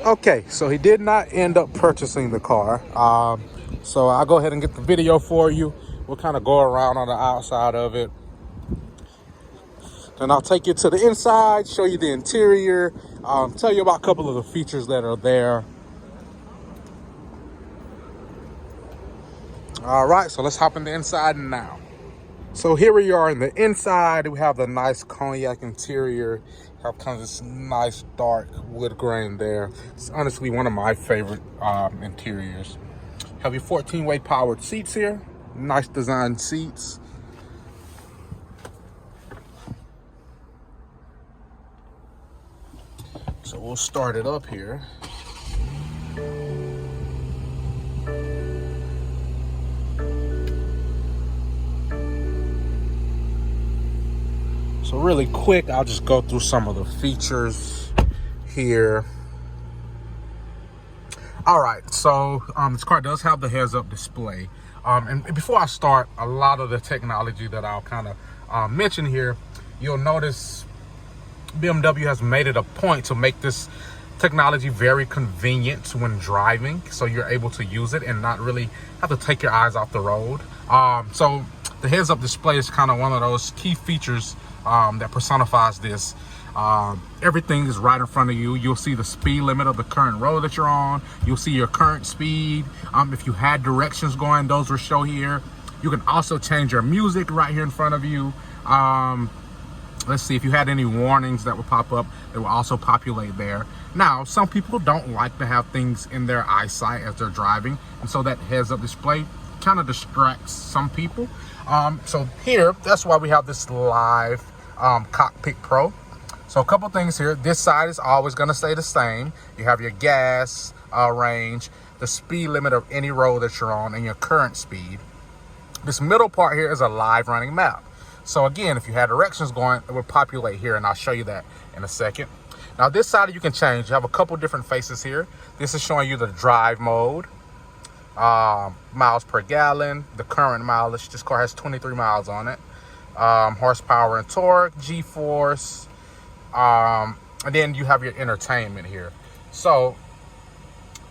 Okay, so he did not end up purchasing the car. So I'll go ahead and get the video for you. We'll kind of go around on the outside of it. Then I'll take you to the inside, show you the interior, tell you about a couple of the features that are there. All right, so let's hop in the inside now. So here we are in the inside. We have the nice cognac interior. Have kind of this nice dark wood grain there. It's honestly one of my favorite interiors. Have your 14-way powered seats here. Nice designed seats. So we'll start it up here. So really quick, I'll just go through some of the features here. All right, so this car does have the heads-up display. And before I start, a lot of the technology that I'll kind of mention here, you'll notice BMW has made it a point to make this technology very convenient when driving, so you're able to use it and not really have to take your eyes off the road. So the heads-up display is kind of one of those key features that personifies this. Everything is right in front of you. You'll see the speed limit of the current road that you're on. You'll see your current speed. If you had directions going, those will show here. You can also change your music right here in front of you. Let's see, if you had any warnings that would pop up, it will also populate there. Now, some people don't like to have things in their eyesight as they're driving, and so that heads-up display kind of distracts some people. So here, that's why we have this live Cockpit Pro. So a couple things here. This side is always going to stay the same. You have your gas range, the speed limit of any road that you're on, and your current speed. This middle part here is a live running map. So again, if you had directions going, it would populate here, and I'll show you that in a second. Now this side you can change. You have a couple different faces here. This is showing you the drive mode, miles per gallon, the current mileage. This car has 23 miles on it. Horsepower and torque, G-force, and then you have your entertainment here. So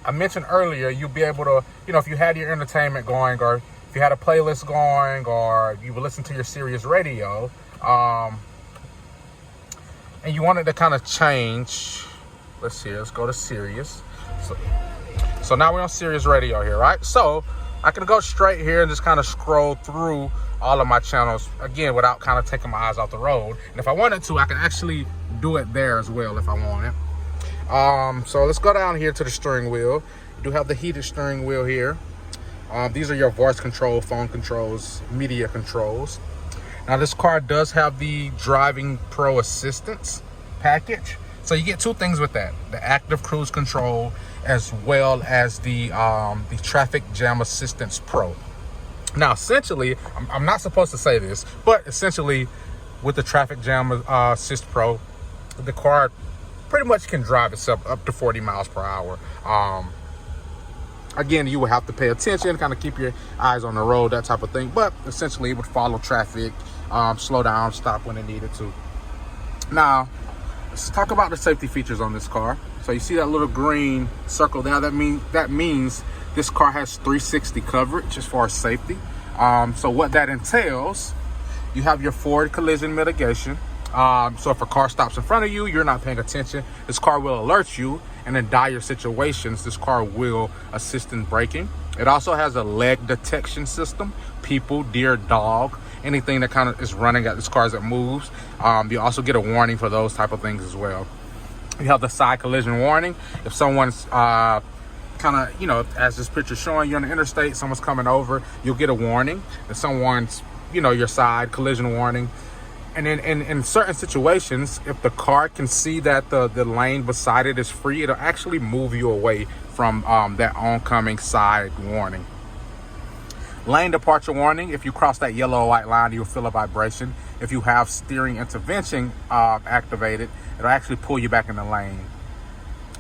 I mentioned earlier, you'll be able to, if you had your entertainment going, or if you had a playlist going, or you would listen to your Sirius radio, and you wanted to kind of change, let's go to Sirius. So now we're on Sirius radio here, right? So I can go straight here and just kind of scroll through all of my channels, again, without kind of taking my eyes off the road. And if I wanted to, I can actually do it there as well if I want it. So let's go down here to the steering wheel. You do have the heated steering wheel here. These are your voice control, phone controls, media controls. Now this car does have the Driving Pro Assistance package. So you get two things with that: the active cruise control, as well as the Traffic Jam Assistance Pro. Now, essentially, I'm not supposed to say this, but essentially, with the Traffic Jam Assist Pro, the car pretty much can drive itself up to 40 miles per hour. Again, you will have to pay attention, kind of keep your eyes on the road, that type of thing. But essentially, it would follow traffic, slow down, stop when it needed to. Now, let's talk about the safety features on this car. So you see that little green circle there? That means this car has 360 coverage as far as safety. So what that entails, you have your forward collision mitigation. So if a car stops in front of you, you're not paying attention, this car will alert you, and in dire situations, this car will assist in braking. It also has a leg detection system, people, deer, dog, anything that kind of is running at this car as it moves. You also get a warning for those type of things as well. You have the side collision warning. If someone's kind of, as this picture showing you on the interstate, someone's coming over, you'll get a warning. If someone's, your side collision warning. And then in certain situations, if the car can see that the lane beside it is free, it'll actually move you away from that oncoming side warning. Lane departure warning: if you cross that yellow or white line, you'll feel a vibration. If you have steering intervention activated, it'll actually pull you back in the lane.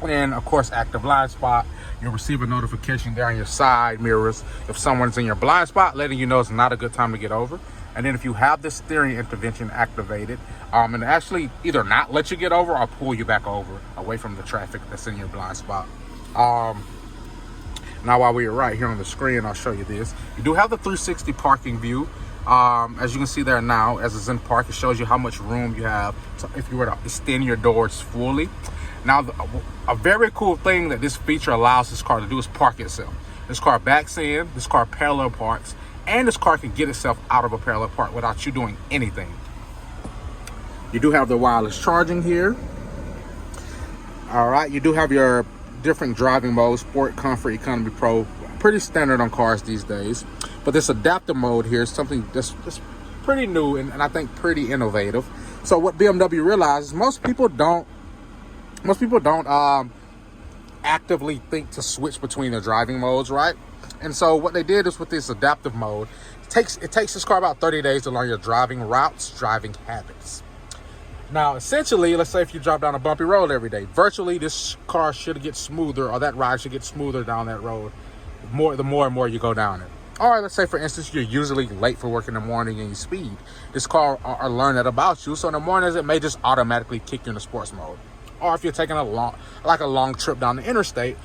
And then, of course, active blind spot. You'll receive a notification there on your side mirrors if someone's in your blind spot, letting you know it's not a good time to get over. And then if you have the steering intervention activated, and actually either not let you get over or pull you back over away from the traffic that's in your blind spot. Now while we're right here on the screen, I'll show you this. You do have the 360 parking view. As you can see there now, as it's in park, it shows you how much room you have if you were to extend your doors fully. Now, a very cool thing that this feature allows this car to do is park itself. This car backs in, this car parallel parks, and this car can get itself out of a parallel park without you doing anything. You do have the wireless charging here. All right, you do have your different driving modes: Sport, Comfort, Economy, Pro. Pretty standard on cars these days. But this adaptive mode here is something that's pretty new and I think pretty innovative. So what BMW realizes, most people don't actively think to switch between their driving modes, right? And so what they did is with this adaptive mode, it takes this car about 30 days to learn your driving routes, driving habits. Now, essentially, let's say if you drive down a bumpy road every day, virtually this car should get smoother, or that ride should get smoother down that road the more and more you go down it. Or let's say, for instance, you're usually late for work in the morning and you speed. This car will learn that about you. So in the mornings, it may just automatically kick you into sports mode. Or if you're taking a long trip down the interstate,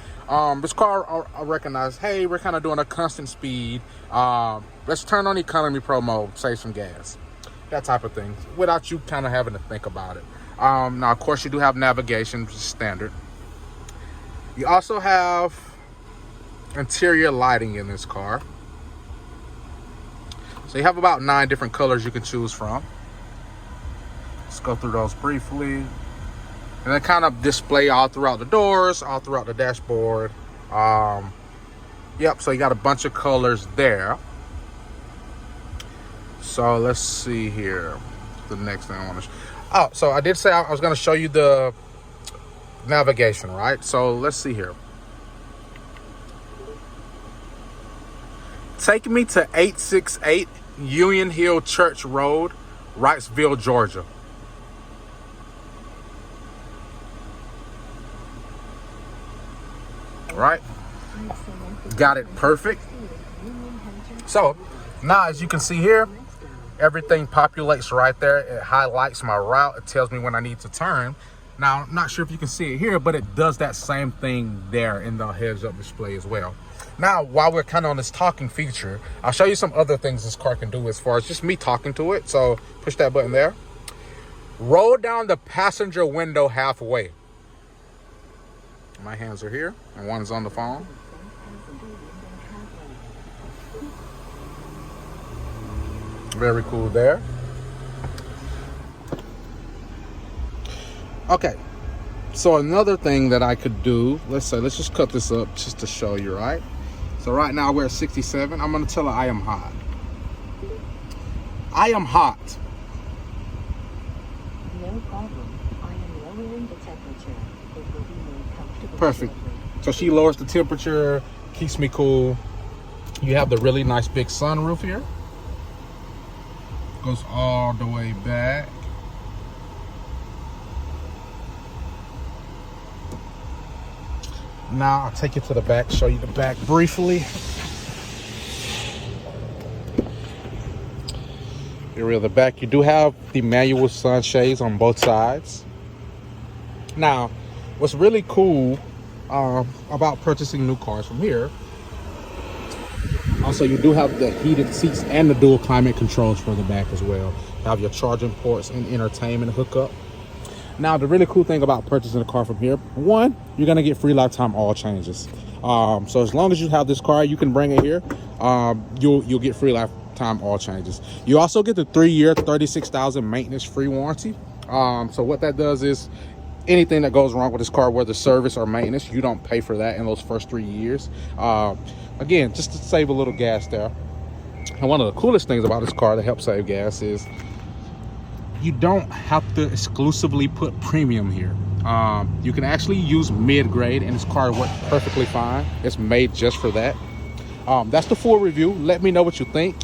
this car will recognize, hey, we're kind of doing a constant speed. Let's turn on Economy Pro mode, save some gas. That type of thing, without you kind of having to think about it. Now, of course, you do have navigation, which is standard. You also have interior lighting in this car. So you have about 9 different colors you can choose from. Let's go through those briefly. And they kind of display all throughout the doors, all throughout the dashboard. Yep, so you got a bunch of colors there. So let's see here. The next thing I want to oh, so I did say I was going to show you the navigation, right? So let's see here. Take me to 868 Union Hill Church Road, Wrightsville, Georgia. Right? Got it perfect. So now, as you can see here, everything populates right there. It highlights my route. It tells me when I need to turn. Now, I'm not sure if you can see it here, but it does that same thing there in the heads-up display as well. Now, while we're kind of on this talking feature, I'll show you some other things this car can do as far as just me talking to it. So push that button there. Roll down the passenger window halfway. My hands are here and one's on the phone. Very cool there. Okay, so another thing that I could do, let's just cut this up just to show you, right? So right now we're at 67. I'm gonna tell her I am hot. I am hot. No problem. I am lowering the temperature. It will be more comfortable. Perfect. So she lowers the temperature, keeps me cool. You have the really nice big sunroof here. Goes all the way back. Now I'll take you to the back, show you the back briefly. Here at the back, you do have the manual sunshades on both sides. Now, what's really cool about purchasing new cars from here, also you do have the heated seats and the dual climate controls for the back as well. You have your charging ports and entertainment hookup. Now, the really cool thing about purchasing a car from here, one, you're gonna get free lifetime oil changes. So as long as you have this car, you can bring it here. You'll get free lifetime oil changes. You also get the 3-year, 36,000 maintenance free warranty. So what that does is anything that goes wrong with this car, whether service or maintenance, you don't pay for that in those first 3 years. Again, just to save a little gas there. And one of the coolest things about this car that helps save gas is you don't have to exclusively put premium here. You can actually use mid-grade, and this car works perfectly fine. It's made just for that. That's the full review. Let me know what you think.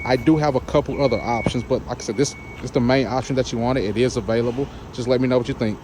I do have a couple other options, but like I said, this is the main option that you wanted. It is available. Just let me know what you think.